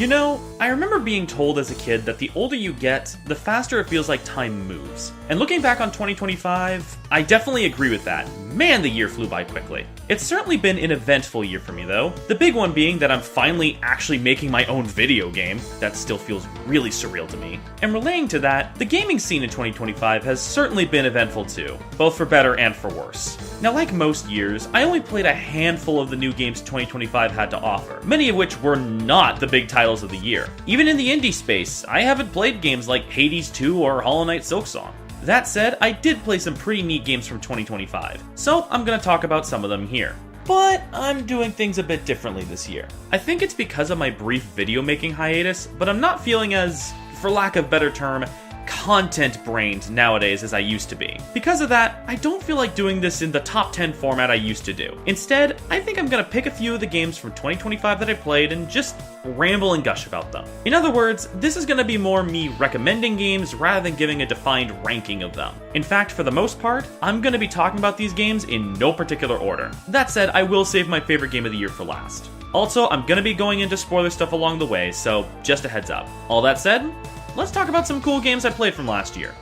You know, I remember being told as a kid that the older you get, the faster it feels like time moves. And looking back on 2025, I definitely agree with that. Man, the year flew by quickly. It's certainly been an eventful year for me though. The big one being that I'm finally actually making my own video game. That still feels really surreal to me. And relating to that, the gaming scene in 2025 has certainly been eventful too, both for better and for worse. Now, like most years, I only played a handful of the new games 2025 had to offer, many of which were not the big titles of the year. Even in the indie space, I haven't played games like Hades 2 or Hollow Knight Silksong. That said, I did play some pretty neat games from 2025, so I'm gonna talk about some of them here. But I'm doing things a bit differently this year. I think it's because of my brief video making hiatus, but I'm not feeling as, for lack of a better term, content-brained nowadays as I used to be. Because of that, I don't feel like doing this in the top 10 format I used to do. Instead, I think I'm gonna pick a few of the games from 2025 that I played and just ramble and gush about them. In other words, this is gonna be more me recommending games rather than giving a defined ranking of them. In fact, for the most part, I'm gonna be talking about these games in no particular order. That said, I will save my favorite game of the year for last. Also, I'm gonna be going into spoiler stuff along the way, so just a heads up. All that said, let's talk about some cool games I played from last year.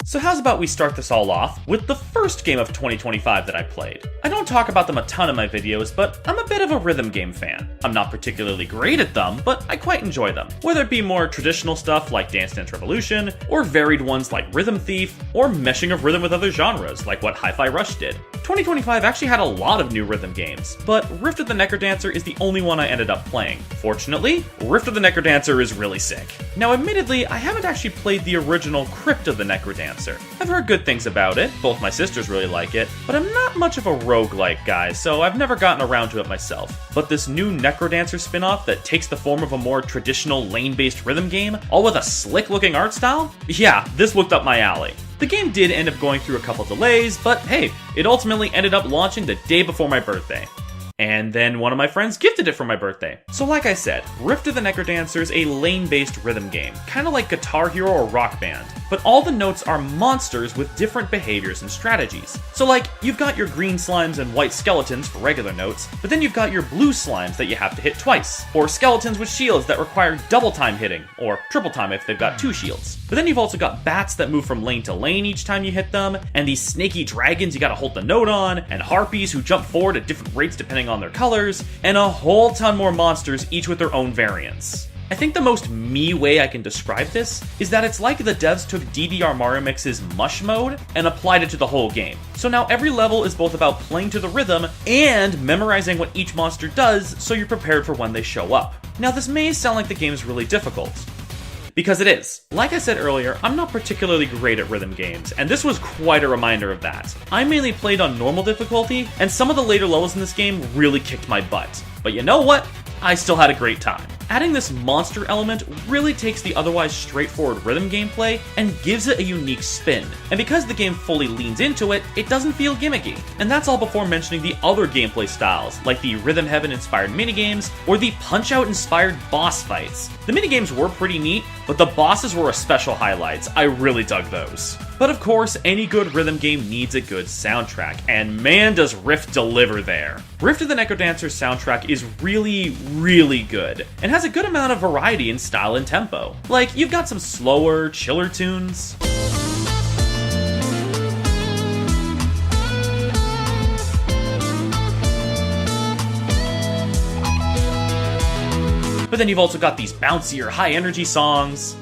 So how's about we start this all off with the first game of 2025 that I played. I don't talk about them a ton in my videos, but I'm a bit of a rhythm game fan. I'm not particularly great at them, but I quite enjoy them. Whether it be more traditional stuff like Dance Dance Revolution, or varied ones like Rhythm Thief, or meshing of rhythm with other genres like what Hi-Fi Rush did. 2025 actually had a lot of new rhythm games, but Rift of the NecroDancer is the only one I ended up playing. Fortunately, Rift of the NecroDancer is really sick. Now admittedly, I haven't actually played the original Crypt of the NecroDancer. I've heard good things about it, both my sisters really like it, but I'm not much of a roguelike guy, so I've never gotten around to it myself. But this new NecroDancer spin-off that takes the form of a more traditional lane-based rhythm game, all with a slick-looking art style? Yeah, this looked up my alley. The game did end up going through a couple delays, but hey, it ultimately ended up launching the day before my birthday. And then one of my friends gifted it for my birthday. So like I said, Rift of the NecroDancer is a lane-based rhythm game, kind of like Guitar Hero or Rock Band. But all the notes are monsters with different behaviors and strategies. So like, you've got your green slimes and white skeletons for regular notes, but then you've got your blue slimes that you have to hit twice, or skeletons with shields that require double time hitting, or triple time if they've got 2 shields. But then you've also got bats that move from lane to lane each time you hit them, and these snaky dragons you gotta hold the note on, and harpies who jump forward at different rates depending on their colors, and a whole ton more monsters, each with their own variants. I think the most me way I can describe this is that it's like the devs took DDR Mario Mix's Mush mode and applied it to the whole game. So now every level is both about playing to the rhythm and memorizing what each monster does so you're prepared for when they show up. Now this may sound like the game's really difficult, because it is. Like I said earlier, I'm not particularly great at rhythm games, and this was quite a reminder of that. I mainly played on normal difficulty, and some of the later levels in this game really kicked my butt. But you know what? I still had a great time. Adding this monster element really takes the otherwise straightforward rhythm gameplay and gives it a unique spin. And because the game fully leans into it, it doesn't feel gimmicky. And that's all before mentioning the other gameplay styles, like the Rhythm Heaven inspired minigames, or the Punch-Out inspired boss fights. The minigames were pretty neat, but the bosses were especial highlights. I really dug those. But of course, any good rhythm game needs a good soundtrack, and man does Rift deliver there. Rift of the NecroDancer's soundtrack is really, really good, and has a good amount of variety in style and tempo. Like, you've got some slower, chiller tunes, but then you've also got these bouncier, high-energy songs,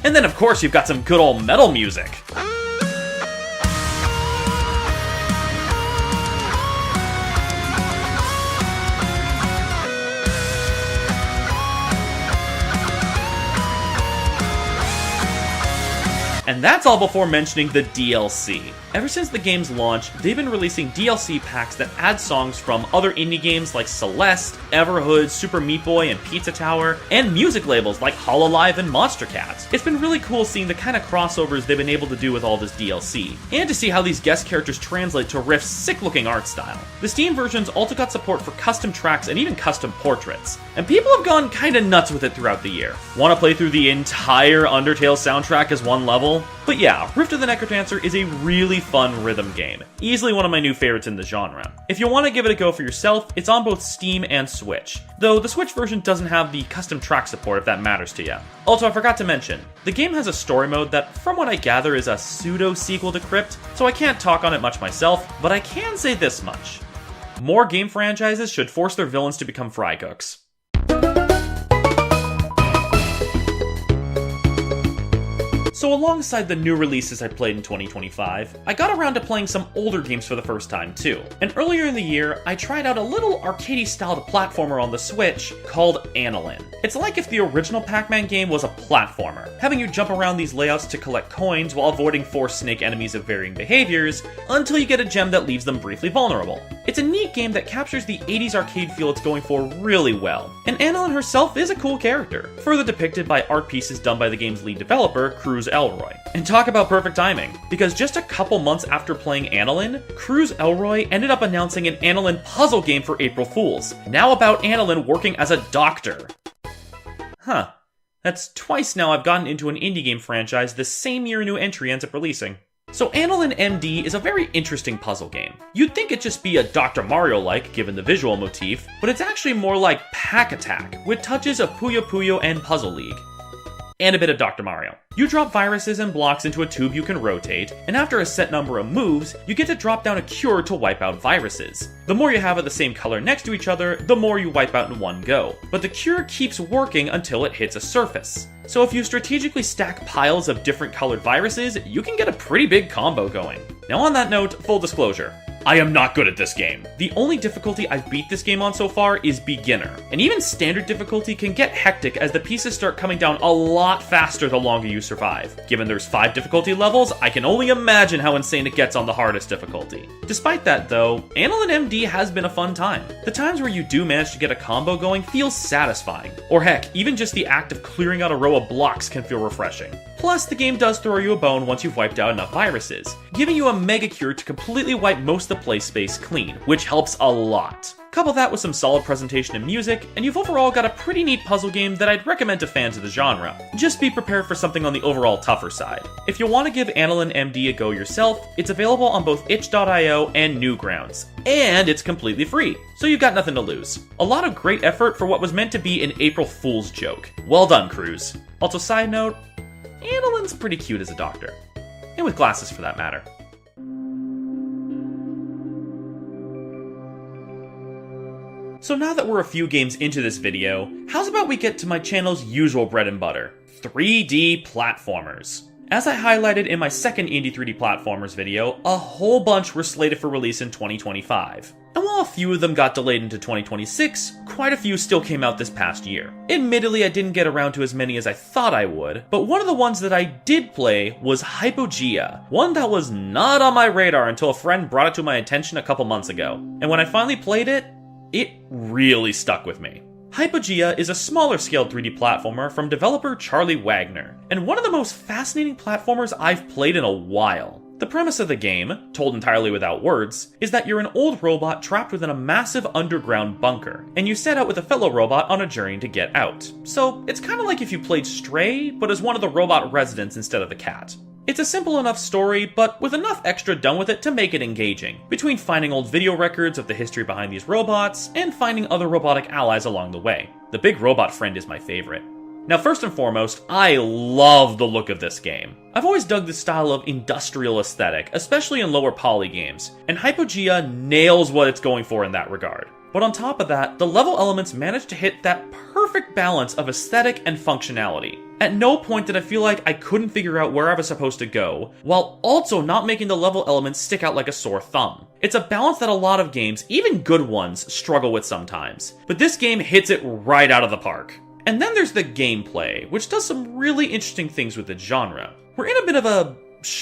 and then of course you've got some good old metal music. And that's all before mentioning the DLC. Ever since the game's launch, they've been releasing DLC packs that add songs from other indie games like Celeste, Everhood, Super Meat Boy, and Pizza Tower, and music labels like Hololive and Monster Cats. It's been really cool seeing the kind of crossovers they've been able to do with all this DLC, and to see how these guest characters translate to Rift's sick-looking art style. The Steam versions also got support for custom tracks and even custom portraits, and people have gone kinda nuts with it throughout the year. Want to play through the entire Undertale soundtrack as one level? But yeah, Rift of the NecroDancer is a really fun rhythm game. Easily one of my new favorites in the genre. If you want to give it a go for yourself, it's on both Steam and Switch. Though the Switch version doesn't have the custom track support if that matters to you. Also, I forgot to mention, the game has a story mode that, from what I gather, is a pseudo-sequel to Crypt, so I can't talk on it much myself, but I can say this much. More game franchises should force their villains to become fry cooks. So alongside the new releases I played in 2025, I got around to playing some older games for the first time too. And earlier in the year, I tried out a little arcadey-styled platformer on the Switch called Annalynn. It's like if the original Pac-Man game was a platformer, having you jump around these layouts to collect coins while avoiding 4 snake enemies of varying behaviors, until you get a gem that leaves them briefly vulnerable. It's a neat game that captures the 80s arcade feel it's going for really well, and Annalynn herself is a cool character, further depicted by art pieces done by the game's lead developer, Cruz Elroy. And talk about perfect timing, because just a couple months after playing Annalynn, Cruz Elroy ended up announcing an Annalynn puzzle game for April Fools, now about Annalynn working as a doctor. Huh. That's twice now I've gotten into an indie game franchise the same year a new entry ends up releasing. So Annalynn MD is a very interesting puzzle game. You'd think it'd just be a Dr. Mario-like, given the visual motif, but it's actually more like Pack Attack, with touches of Puyo Puyo and Puzzle League. And a bit of Dr. Mario. You drop viruses and blocks into a tube you can rotate, and after a set number of moves, you get to drop down a cure to wipe out viruses. The more you have of the same color next to each other, the more you wipe out in one go. But the cure keeps working until it hits a surface. So if you strategically stack piles of different colored viruses, you can get a pretty big combo going. Now on that note, full disclosure, I am not good at this game. The only difficulty I've beat this game on so far is beginner, and even standard difficulty can get hectic as the pieces start coming down a lot faster the longer you survive. Given there's 5 difficulty levels, I can only imagine how insane it gets on the hardest difficulty. Despite that though, Annalynn MD has been a fun time. The times where you do manage to get a combo going feels satisfying, or heck, even just the act of clearing out a row of blocks can feel refreshing. Plus, the game does throw you a bone once you've wiped out enough viruses, giving you a mega cure to completely wipe most of the play space clean, which helps a lot. Couple that with some solid presentation and music, and you've overall got a pretty neat puzzle game that I'd recommend to fans of the genre. Just be prepared for something on the overall tougher side. If you want to give Annalynn MD a go yourself, it's available on both itch.io and Newgrounds, and it's completely free, so you've got nothing to lose. A lot of great effort for what was meant to be an April Fool's joke. Well done, Cruz. Also, side note, Annalynn's pretty cute as a doctor. And with glasses for that matter. So now that we're a few games into this video, how's about we get to my channel's usual bread and butter, 3D platformers. As I highlighted in my second Indie 3D Platformers video, a whole bunch were slated for release in 2025. And while a few of them got delayed into 2026, quite a few still came out this past year. Admittedly, I didn't get around to as many as I thought I would, but one of the ones that I did play was Hypogea, one that was not on my radar until a friend brought it to my attention a couple months ago. And when I finally played it, it really stuck with me. Hypogea is a smaller scaled 3D platformer from developer Charlie Wagner, and one of the most fascinating platformers I've played in a while. The premise of the game, told entirely without words, is that you're an old robot trapped within a massive underground bunker, and you set out with a fellow robot on a journey to get out. So it's kinda like if you played Stray, but as one of the robot residents instead of the cat. It's a simple enough story, but with enough extra done with it to make it engaging, between finding old video records of the history behind these robots, and finding other robotic allies along the way. The big robot friend is my favorite. Now first and foremost, I love the look of this game. I've always dug this style of industrial aesthetic, especially in lower poly games, and Hypogea nails what it's going for in that regard. But on top of that, the level elements manage to hit that perfect balance of aesthetic and functionality. At no point did I feel like I couldn't figure out where I was supposed to go, while also not making the level elements stick out like a sore thumb. It's a balance that a lot of games, even good ones, struggle with sometimes, but this game hits it right out of the park. And then there's the gameplay, which does some really interesting things with the genre. We're in a bit of a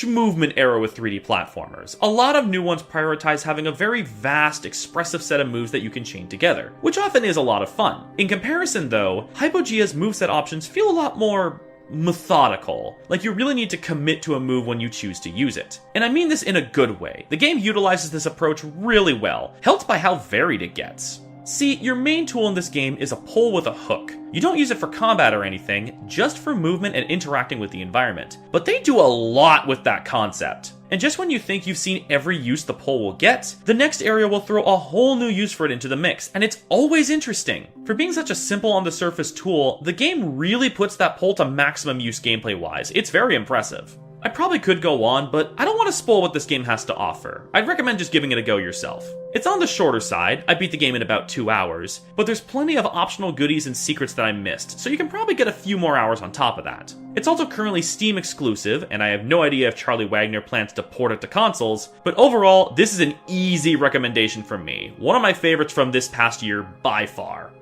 movement era with 3D platformers. A lot of new ones prioritize having a very vast, expressive set of moves that you can chain together, which often is a lot of fun. In comparison though, Hypogea's moveset options feel a lot more methodical. Like you really need to commit to a move when you choose to use it. And I mean this in a good way. The game utilizes this approach really well, helped by how varied it gets. See, your main tool in this game is a pole with a hook. You don't use it for combat or anything, just for movement and interacting with the environment. But they do a lot with that concept. And just when you think you've seen every use the pole will get, the next area will throw a whole new use for it into the mix, and it's always interesting. For being such a simple on the surface tool, the game really puts that pole to maximum use gameplay-wise. It's very impressive. I probably could go on, but I don't want to spoil what this game has to offer. I'd recommend just giving it a go yourself. It's on the shorter side, I beat the game in about 2 hours, but there's plenty of optional goodies and secrets that I missed, so you can probably get a few more hours on top of that. It's also currently Steam exclusive, and I have no idea if Charlie Wagner plans to port it to consoles, but overall, this is an easy recommendation from me. One of my favorites from this past year by far.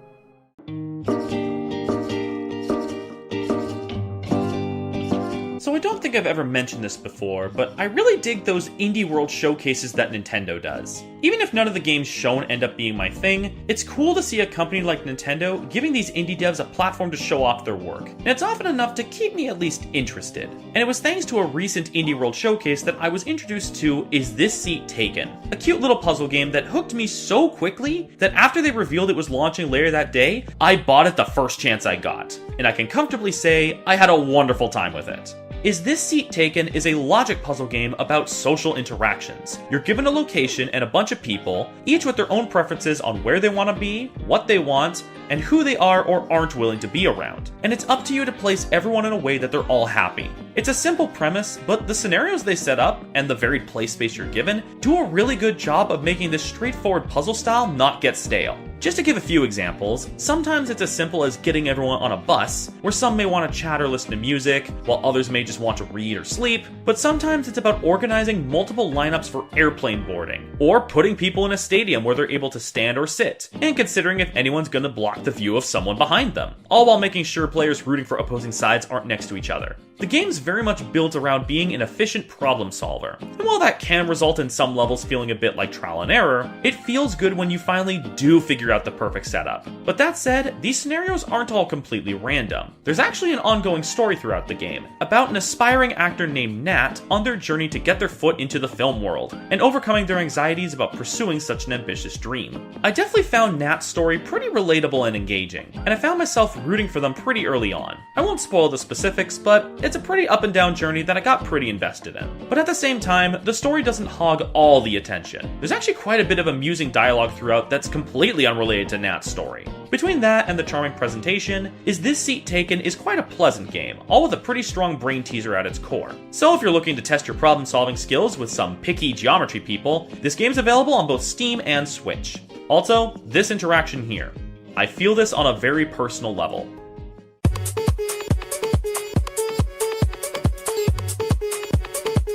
So I don't think I've ever mentioned this before, but I really dig those indie world showcases that Nintendo does. Even if none of the games shown end up being my thing, it's cool to see a company like Nintendo giving these indie devs a platform to show off their work, and it's often enough to keep me at least interested. And it was thanks to a recent indie world showcase that I was introduced to Is This Seat Taken? A cute little puzzle game that hooked me so quickly that after they revealed it was launching later that day, I bought it the first chance I got. And I can comfortably say I had a wonderful time with it. Is This Seat Taken is a logic puzzle game about social interactions. You're given a location and a bunch of people, each with their own preferences on where they want to be, what they want, and who they are or aren't willing to be around. And it's up to you to place everyone in a way that they're all happy. It's a simple premise, but the scenarios they set up, and the varied play space you're given, do a really good job of making this straightforward puzzle style not get stale. Just to give a few examples, sometimes it's as simple as getting everyone on a bus, where some may want to chat or listen to music, while others may just want to read or sleep, but sometimes it's about organizing multiple lineups for airplane boarding, or putting people in a stadium where they're able to stand or sit, and considering if anyone's going to block the view of someone behind them, all while making sure players rooting for opposing sides aren't next to each other. The game's very much built around being an efficient problem solver, and while that can result in some levels feeling a bit like trial and error, it feels good when you finally do figure out the perfect setup. But that said, these scenarios aren't all completely random. There's actually an ongoing story throughout the game, about an aspiring actor named Nat on their journey to get their foot into the film world, and overcoming their anxieties about pursuing such an ambitious dream. I definitely found Nat's story pretty relatable and engaging, and I found myself rooting for them pretty early on. I won't spoil the specifics, but it's a pretty up and down journey that I got pretty invested in. But at the same time, the story doesn't hog all the attention. There's actually quite a bit of amusing dialogue throughout that's completely unrelated to Nat's story. Between that and the charming presentation, Is This Seat Taken is quite a pleasant game, all with a pretty strong brain teaser at its core. So if you're looking to test your problem solving skills with some picky geometry people, this game's available on both Steam and Switch. Also, this interaction here. I feel this on a very personal level.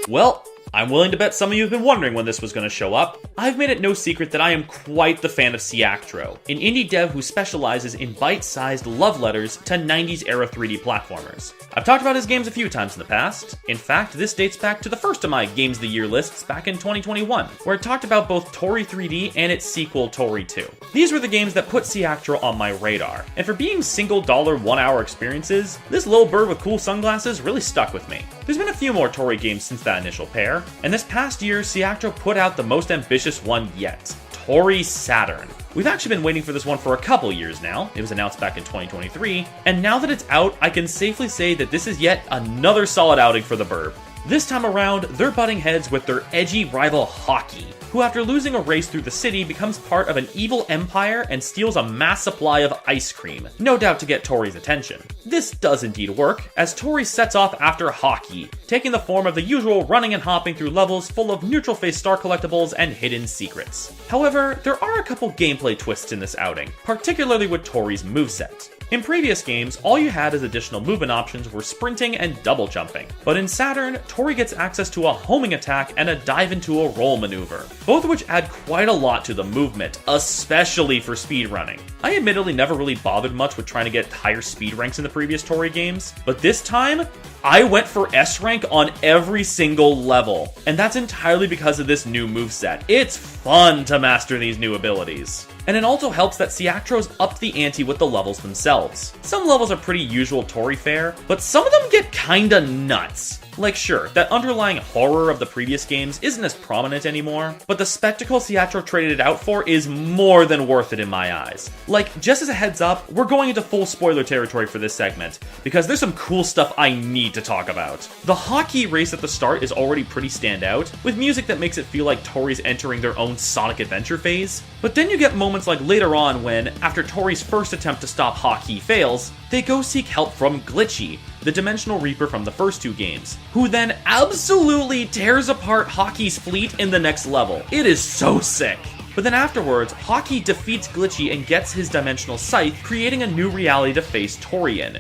Well, I'm willing to bet some of you have been wondering when this was going to show up. I've made it no secret that I am quite the fan of Ciactro, an indie dev who specializes in bite-sized love letters to 90s era 3D platformers. I've talked about his games a few times in the past. In fact, this dates back to the first of my Games of the Year lists back in 2021, where I talked about both Toree 3D and its sequel Toree 2. These were the games that put Ciactro on my radar, and for being single dollar 1 hour experiences, this little bird with cool sunglasses really stuck with me. There's been a few more Toree games since that initial pair, and this past year, Ciactro put out the most ambitious one yet, Toree Saturn. We've actually been waiting for this one for a couple years now. It was announced back in 2023, and now that it's out, I can safely say that this is yet another solid outing for the Burb. This time around, they're butting heads with their edgy rival Hockey, who after losing a race through the city becomes part of an evil empire and steals a mass supply of ice cream, no doubt to get Toree's attention. This does indeed work, as Toree sets off after Hockey, taking the form of the usual running and hopping through levels full of neutral-face star collectibles and hidden secrets. However, there are a couple gameplay twists in this outing, particularly with Toree's moveset. In previous games, all you had as additional movement options were sprinting and double jumping, but in Saturn, Toree gets access to a homing attack and a dive into a roll maneuver, both of which add quite a lot to the movement, especially for speedrunning. I admittedly never really bothered much with trying to get higher speed ranks in the previous Toree games, but this time, I went for S rank on every single level, and that's entirely because of this new moveset. It's fun to master these new abilities. And it also helps that Siactros upped the ante with the levels themselves. Some levels are pretty usual Toree fare, but some of them get kinda nuts. Like sure, that underlying horror of the previous games isn't as prominent anymore, but the spectacle Siactro traded it out for is more than worth it in my eyes. Like, just as a heads up, we're going into full spoiler territory for this segment, because there's some cool stuff I need to talk about. The hotkey race at the start is already pretty standout, with music that makes it feel like Toree's entering their own Sonic Adventure phase, but then you get moments like later on when, after Toree's first attempt to stop hotkey fails, they go seek help from Glitchy, the Dimensional Reaper from the first two games, who then absolutely tears apart Hockey's fleet in the next level. It is so sick. But then afterwards, Hockey defeats Glitchy and gets his Dimensional Scythe, creating a new reality to face Toree in,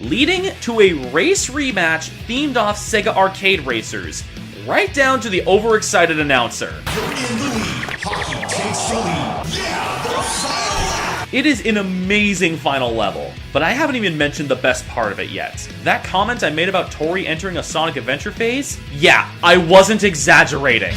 leading to a race rematch themed off Sega Arcade Racers, right down to the overexcited announcer. You're in the lead. Hockey takes the lead. Yeah, the final lap. It is an amazing final level, but I haven't even mentioned the best part of it yet. That comment I made about Toree entering a Sonic Adventure phase? Yeah, I wasn't exaggerating.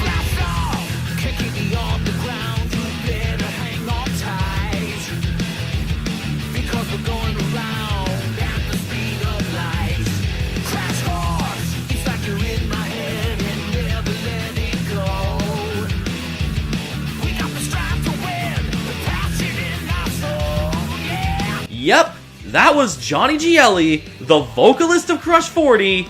Yep, that was Johnny Gielli, the vocalist of Crush 40,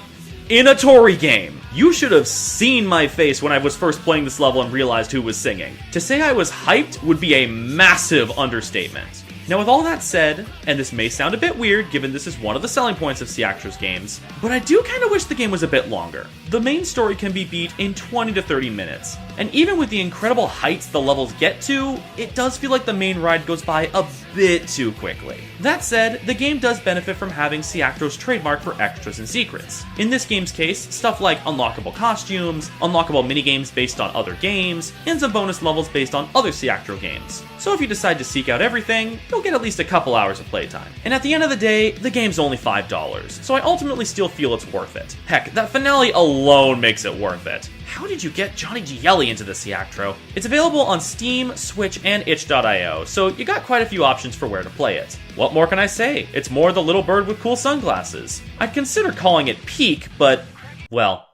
in a Toree game. You should have seen my face when I was first playing this level and realized who was singing. To say I was hyped would be a massive understatement. Now with all that said, and this may sound a bit weird given this is one of the selling points of Siactro's games, but I do kinda wish the game was a bit longer. The main story can be beat in 20 to 30 minutes, and even with the incredible heights the levels get to, it does feel like the main ride goes by a bit too quickly. That said, the game does benefit from having Siactro's trademark for extras and secrets. In this game's case, stuff like unlockable costumes, unlockable minigames based on other games, and some bonus levels based on other Siactro games. So if you decide to seek out everything, you'll get at least a couple hours of playtime. And at the end of the day, the game's only $5, so I ultimately still feel it's worth it. Heck, that finale alone makes it worth it. How did you get Johnny Gielli into the Siactro? It's available on Steam, Switch, and itch.io, so you got quite a few options for where to play it. What more can I say? It's more the little bird with cool sunglasses. I'd consider calling it Peak, but, well...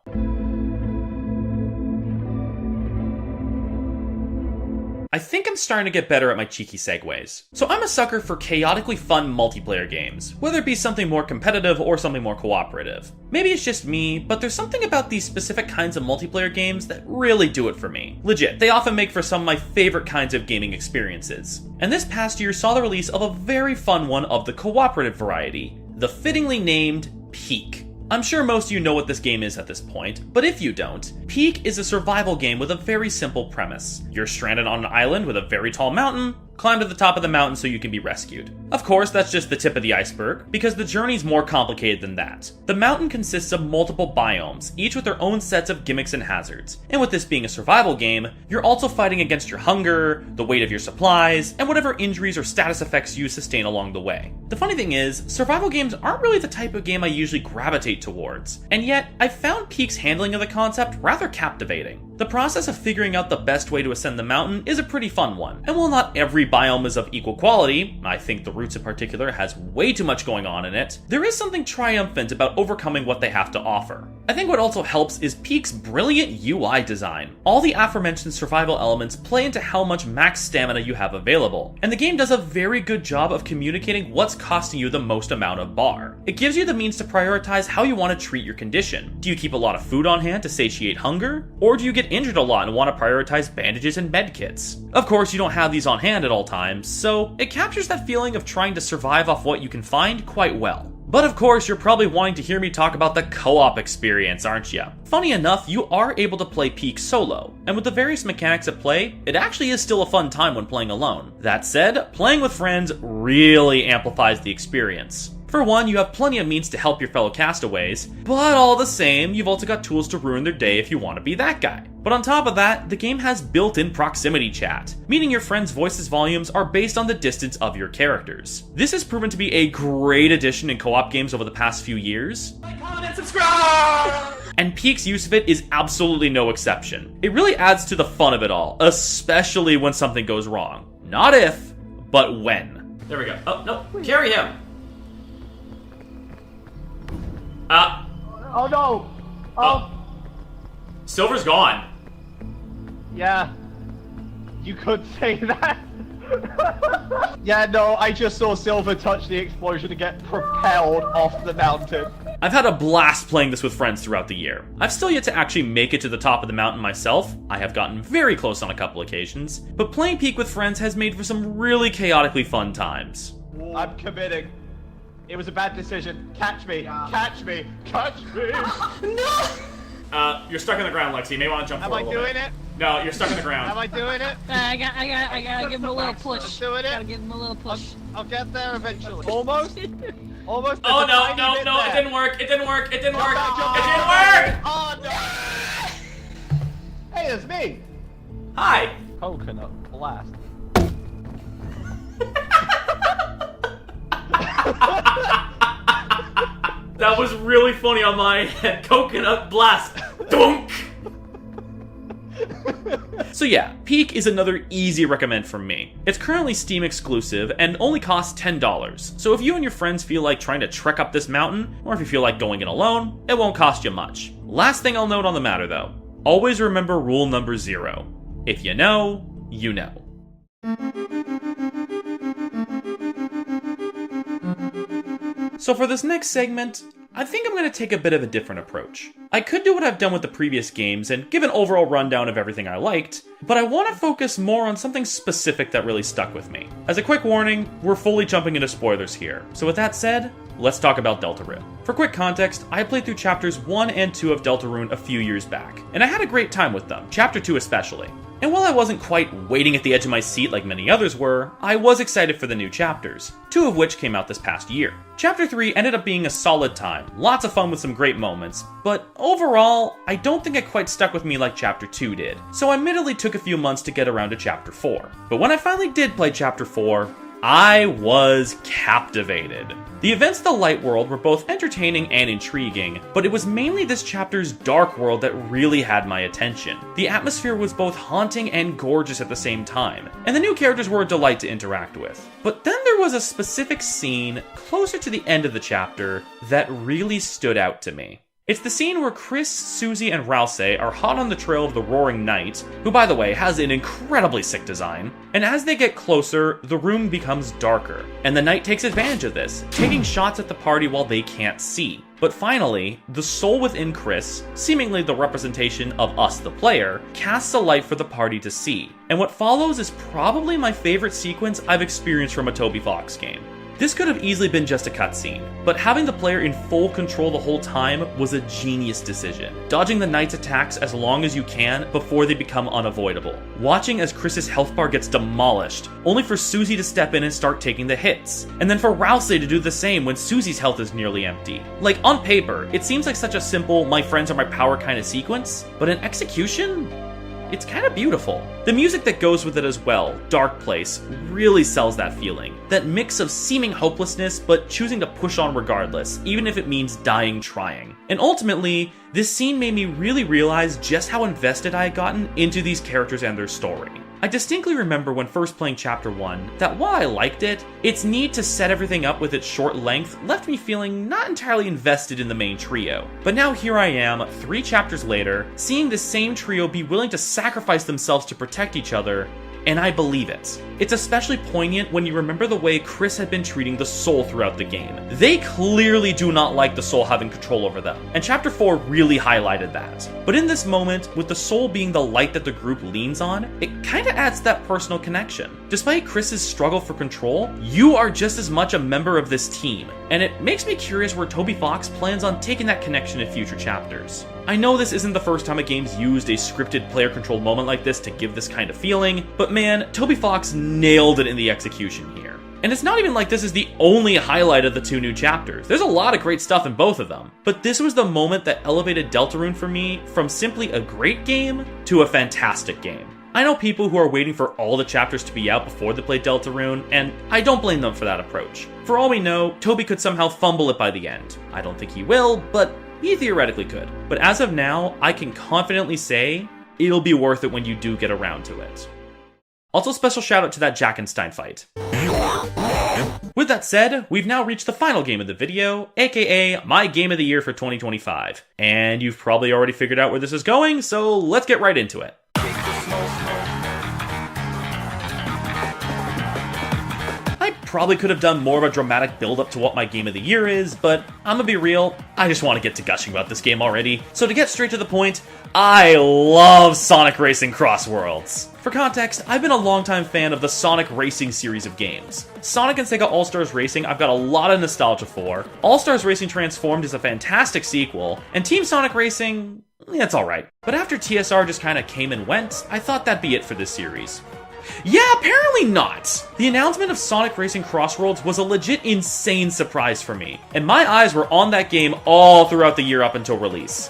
I think I'm starting to get better at my cheeky segues. So I'm a sucker for chaotically fun multiplayer games, whether it be something more competitive or something more cooperative. Maybe it's just me, but there's something about these specific kinds of multiplayer games that really do it for me. Legit, they often make for some of my favorite kinds of gaming experiences. And this past year saw the release of a very fun one of the cooperative variety, the fittingly named Peak. I'm sure most of you know what this game is at this point, but if you don't, Peak is a survival game with a very simple premise. You're stranded on an island with a very tall mountain, climb to the top of the mountain so you can be rescued. Of course, that's just the tip of the iceberg, because the journey's more complicated than that. The mountain consists of multiple biomes, each with their own sets of gimmicks and hazards. And with this being a survival game, you're also fighting against your hunger, the weight of your supplies, and whatever injuries or status effects you sustain along the way. The funny thing is, survival games aren't really the type of game I usually gravitate towards, and yet I've found Peak's handling of the concept rather captivating. The process of figuring out the best way to ascend the mountain is a pretty fun one, and while not every biome is of equal quality, I think the Roots in particular has way too much going on in it, there is something triumphant about overcoming what they have to offer. I think what also helps is Peak's brilliant UI design. All the aforementioned survival elements play into how much max stamina you have available, and the game does a very good job of communicating what's costing you the most amount of bar. It gives you the means to prioritize how you want to treat your condition. Do you keep a lot of food on hand to satiate hunger? Or do you get injured a lot and want to prioritize bandages and medkits? Of course, you don't have these on hand at all times, so it captures that feeling of trying to survive off what you can find quite well. But of course, you're probably wanting to hear me talk about the co-op experience, aren't you? Funny enough, you are able to play Peak solo, and with the various mechanics at play, it actually is still a fun time when playing alone. That said, playing with friends really amplifies the experience. For one, you have plenty of means to help your fellow castaways, but all the same, you've also got tools to ruin their day if you want to be that guy. But on top of that, the game has built-in proximity chat, meaning your friends' voices volumes are based on the distance of your characters. This has proven to be a great addition in co-op games over the past few years. Like, comment, and subscribe! And Peak's use of it is absolutely no exception. It really adds to the fun of it all, especially when something goes wrong. Not if, but when. There we go. Oh, no, carry him! Oh no! Oh! Silver's gone. Yeah. You could say that. Yeah, no, I just saw Silver touch the explosion and get propelled off the mountain. I've had a blast playing this with friends throughout the year. I've still yet to actually make it to the top of the mountain myself. I have gotten very close on a couple occasions, but playing Peak with friends has made for some really chaotically fun times. I'm committing. It was a bad decision. Catch me! Catch me! Catch me! No! You're stuck on the ground, Lexi. You may want to jump forward. Am I doing it? No, you're stuck on the ground. Am I doing it? I gotta give him a little push. Doing it? Gotta give him a little push. I'll get there eventually. Almost? Almost. Oh no, It didn't work. It didn't work. It didn't work. Oh, It didn't work! Oh no! Hey, it's me! Hi! Coconut blast. That was really funny on my head. Coconut blast. Dunk! So yeah, Peak is another easy recommend from me. It's currently Steam exclusive and only costs $10. So if you and your friends feel like trying to trek up this mountain, or if you feel like going in alone, it won't cost you much. Last thing I'll note on the matter though, always remember rule number 0. If you know, you know. So for this next segment, I think I'm going to take a bit of a different approach. I could do what I've done with the previous games and give an overall rundown of everything I liked, but I want to focus more on something specific that really stuck with me. As a quick warning, we're fully jumping into spoilers here, so with that said, let's talk about Deltarune. For quick context, I played through chapters 1 and 2 of Deltarune a few years back, and I had a great time with them, chapter 2 especially. And while I wasn't quite waiting at the edge of my seat like many others were, I was excited for the new chapters, 2 of which came out this past year. Chapter 3 ended up being a solid time, lots of fun with some great moments, but overall, I don't think it quite stuck with me like Chapter 2 did, so I admittedly took a few months to get around to Chapter 4. But when I finally did play Chapter 4, I was captivated. The events of the Light World were both entertaining and intriguing, but it was mainly this chapter's Dark World that really had my attention. The atmosphere was both haunting and gorgeous at the same time, and the new characters were a delight to interact with. But then there was a specific scene closer to the end of the chapter that really stood out to me. It's the scene where Chris, Susie, and Rouse are hot on the trail of the Roaring Knight, who by the way has an incredibly sick design, and as they get closer, the room becomes darker, and the Knight takes advantage of this, taking shots at the party while they can't see. But finally, the soul within Chris, seemingly the representation of us the player, casts a light for the party to see, and what follows is probably my favorite sequence I've experienced from a Toby Fox game. This could have easily been just a cutscene, but having the player in full control the whole time was a genius decision. Dodging the Knight's attacks as long as you can before they become unavoidable. Watching as Chris's health bar gets demolished, only for Susie to step in and start taking the hits. And then for Rouse to do the same when Susie's health is nearly empty. Like, on paper, it seems like such a simple, my friends are my power kind of sequence, but in execution, it's kind of beautiful. The music that goes with it as well, Dark Place, really sells that feeling. That mix of seeming hopelessness, but choosing to push on regardless, even if it means dying trying. And ultimately, this scene made me really realize just how invested I had gotten into these characters and their story. I distinctly remember when first playing Chapter 1, that while I liked it, its need to set everything up with its short length left me feeling not entirely invested in the main trio. But now here I am, 3 chapters later, seeing this same trio be willing to sacrifice themselves to protect each other, and I believe it. It's especially poignant when you remember the way Chris had been treating the Soul throughout the game. They clearly do not like the Soul having control over them, and Chapter 4 really highlighted that. But in this moment, with the Soul being the light that the group leans on, it kinda adds that personal connection. Despite Chris's struggle for control, you are just as much a member of this team, and it makes me curious where Toby Fox plans on taking that connection in future chapters. I know this isn't the first time a game's used a scripted player-controlled moment like this to give this kind of feeling, but man, Toby Fox nailed it in the execution here. And it's not even like this is the only highlight of the 2 new chapters. There's a lot of great stuff in both of them. But this was the moment that elevated Deltarune for me from simply a great game to a fantastic game. I know people who are waiting for all the chapters to be out before they play Deltarune, and I don't blame them for that approach. For all we know, Toby could somehow fumble it by the end. I don't think he will, but he theoretically could. But as of now, I can confidently say it'll be worth it when you do get around to it. Also, special shout out to that Jackenstein fight. With that said, we've now reached the final game of the video, aka my game of the year for 2025. And you've probably already figured out where this is going, so let's get right into it. I probably could have done more of a dramatic build up to what my game of the year is, but I'm gonna be real, I just want to get to gushing about this game already. So to get straight to the point, I love Sonic Racing CrossWorlds. For context, I've been a longtime fan of the Sonic Racing series of games. Sonic and Sega All-Stars Racing I've got a lot of nostalgia for, All-Stars Racing Transformed is a fantastic sequel, and Team Sonic Racing, it's alright. But after TSR just kinda came and went, I thought that'd be it for this series. Yeah, apparently not! The announcement of Sonic Racing CrossWorlds was a legit insane surprise for me, and my eyes were on that game all throughout the year up until release.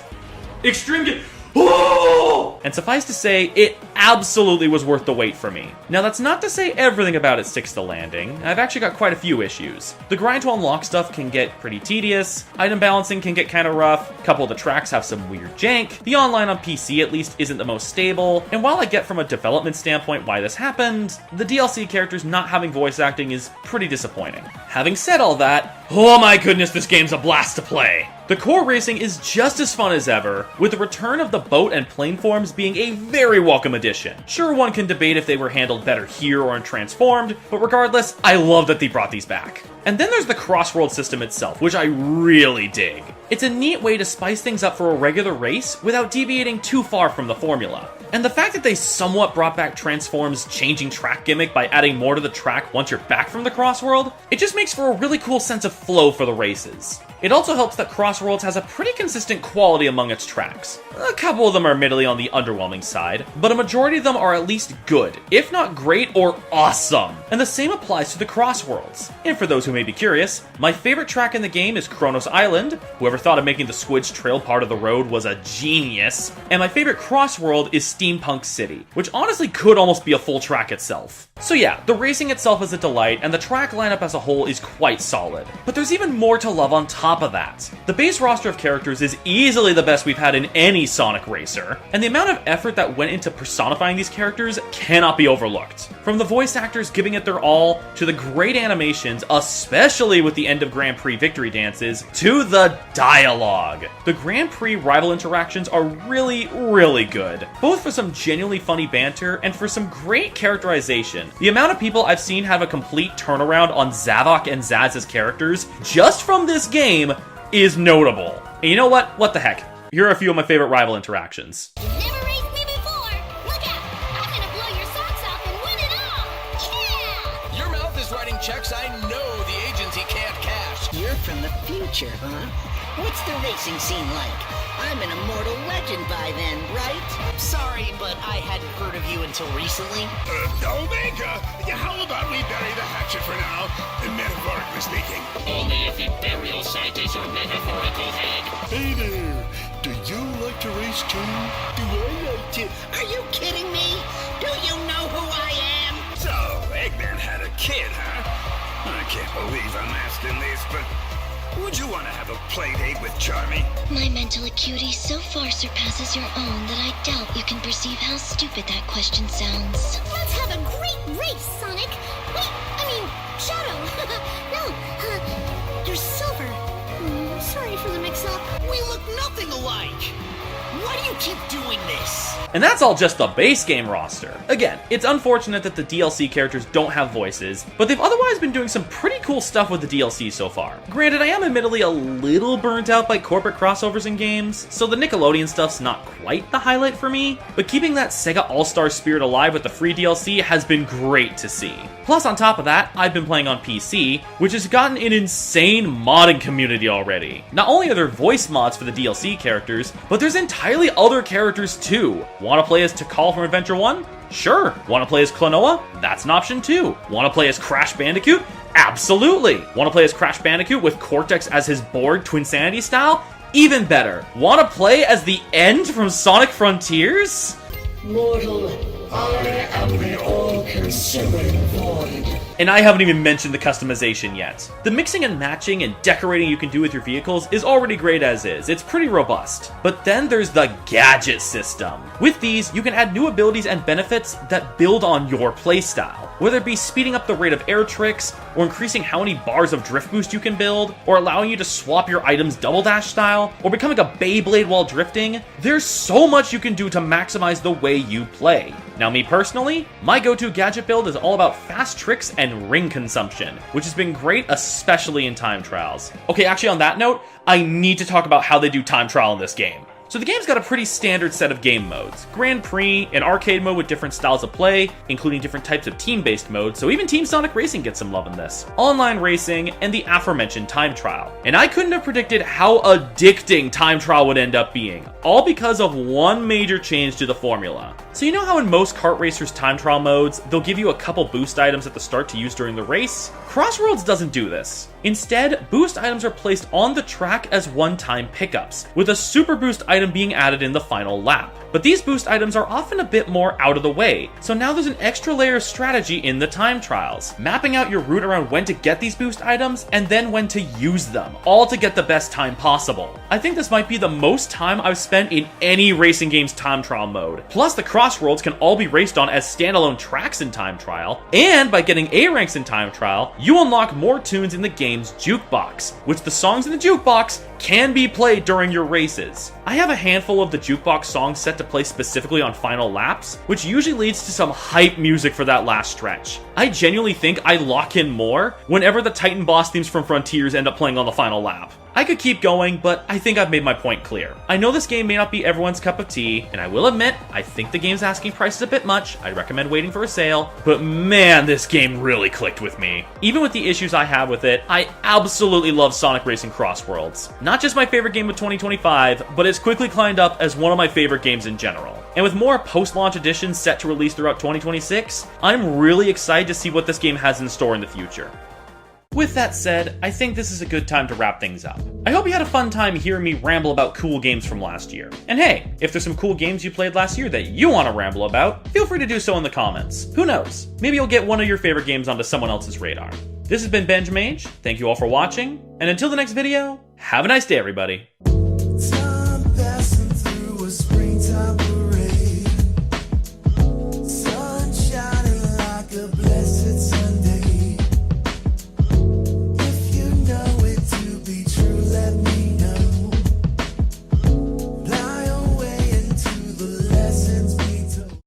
Extreme Game... Oh! And suffice to say, it absolutely was worth the wait for me. Now that's not to say everything about it sticks the landing. I've actually got quite a few issues. The grind to unlock stuff can get pretty tedious, item balancing can get kinda rough, a couple of the tracks have some weird jank, the online on PC at least isn't the most stable, and while I get from a development standpoint why this happened, the DLC characters not having voice acting is pretty disappointing. Having said all that, oh my goodness, this game's a blast to play! The core racing is just as fun as ever, with the return of the boat and plane forms being a very welcome addition. Sure, one can debate if they were handled better here or in Transformed, but regardless, I love that they brought these back. And then there's the CrossWorlds system itself, which I really dig. It's a neat way to spice things up for a regular race without deviating too far from the formula. And the fact that they somewhat brought back Transform's changing track gimmick by adding more to the track once you're back from the CrossWorld, it just makes for a really cool sense of flow for the races. It also helps that CrossWorlds has a pretty consistent quality among its tracks. A couple of them are admittedly on the underwhelming side, but a majority of them are at least good, if not great or awesome. And the same applies to the CrossWorlds. And for those who may be curious, my favorite track in the game is Kronos Island. Whoever thought of making the Squid's Trail part of the road was a genius. And my favorite CrossWorld is Steampunk City, which honestly could almost be a full track itself. So yeah, the racing itself is a delight, and the track lineup as a whole is quite solid. But there's even more to love on top of that. The base roster of characters is easily the best we've had in any Sonic racer, and the amount of effort that went into personifying these characters cannot be overlooked. From the voice actors giving it their all, to the great animations, especially with the end of Grand Prix victory dances, to the dialogue. The Grand Prix rival interactions are really, really good, both for some genuinely funny banter and for some great characterization. The amount of people I've seen have a complete turnaround on Zavok and Zaz's characters just from this game is notable. And you know what? What the heck? Here are a few of my favorite rival interactions. You've never raced me before! Look out! I'm gonna blow your socks off and win it all! Yeah! Your mouth is writing checks I know the agency can't cash. You're from the future, huh? What's the racing scene like? I'm an immortal legend by then, right? Sorry, but I hadn't heard of you until recently. Omega! How about we bury the hatchet for now? Metaphorically speaking. Only if the burial site is your metaphorical head. Hey there! Do you like to race too? Do I like to? Are you kidding me? Do you know who I am? So, Eggman had a kid, huh? I can't believe I'm asking this, but would you want to have a play date with Charmy? My mental acuity so far surpasses your own that I doubt you can perceive how stupid that question sounds. Let's have a great race, Sonic! Wait, I mean, Shadow! No, you're Silver. Sorry for the mix-up. We look nothing alike. Why do you keep doing this? And that's all just the base game roster. Again, it's unfortunate that the DLC characters don't have voices, but they've otherwise been doing some pretty cool stuff with the DLC so far. Granted, I am admittedly a little burnt out by corporate crossovers in games, so the Nickelodeon stuff's not quite the highlight for me, but keeping that Sega All-Star spirit alive with the free DLC has been great to see. Plus, on top of that, I've been playing on PC, which has gotten an insane modding community already. Not only are there voice mods for the DLC characters, but there's entirely other characters too. Want to play as Tikal from Adventure 1? Sure. Want to play as Klonoa? That's an option too. Want to play as Crash Bandicoot? Absolutely. Want to play as Crash Bandicoot with Cortex as his board, Twinsanity style? Even better. Want to play as the End from Sonic Frontiers? Mortal, I am the all-consuming void. And I haven't even mentioned the customization yet. The mixing and matching and decorating you can do with your vehicles is already great as is. It's pretty robust. But then there's the gadget system. With these, you can add new abilities and benefits that build on your playstyle. Whether it be speeding up the rate of air tricks, or increasing how many bars of drift boost you can build, or allowing you to swap your items double dash style, or becoming a Beyblade while drifting, there's so much you can do to maximize the way you play. Now me personally, my go-to gadget build is all about fast tricks and ring consumption, which has been great especially in time trials. Okay, actually on that note, I need to talk about how they do time trial in this game. So the game's got a pretty standard set of game modes. Grand Prix, an arcade mode with different styles of play, including different types of team-based modes, so even Team Sonic Racing gets some love in this. Online racing, and the aforementioned time trial. And I couldn't have predicted how addicting time trial would end up being, all because of one major change to the formula. So you know how in most kart racers time trial modes, they'll give you a couple boost items at the start to use during the race? CrossWorlds doesn't do this. Instead, boost items are placed on the track as one-time pickups, with a super boost item being added in the final lap. But these boost items are often a bit more out of the way, so now there's an extra layer of strategy in the time trials, mapping out your route around when to get these boost items and then when to use them, all to get the best time possible. I think this might be the most time I've spent in any racing game's time trial mode. Plus, the CrossWorlds can all be raced on as standalone tracks in time trial, and by getting A ranks in time trial, you unlock more tunes in the game's jukebox, which the songs in the jukebox can be played during your races. I have a handful of the jukebox songs set to play specifically on final laps, which usually leads to some hype music for that last stretch. I genuinely think I lock in more whenever the Titan boss themes from Frontiers end up playing on the final lap. I could keep going, but I think I've made my point clear. I know this game may not be everyone's cup of tea, and I will admit, I think the game's asking prices a bit much. I'd recommend waiting for a sale, but man, this game really clicked with me. Even with the issues I have with it, I absolutely love Sonic Racing CrossWorlds. Not just my favorite game of 2025, but it's quickly climbed up as one of my favorite games in general. And with more post-launch editions set to release throughout 2026, I'm really excited to see what this game has in store in the future. With that said, I think this is a good time to wrap things up. I hope you had a fun time hearing me ramble about cool games from last year. And hey, if there's some cool games you played last year that you want to ramble about, feel free to do so in the comments. Who knows? Maybe you'll get one of your favorite games onto someone else's radar. This has been BenjaMage, thank you all for watching, and until the next video, have a nice day everybody.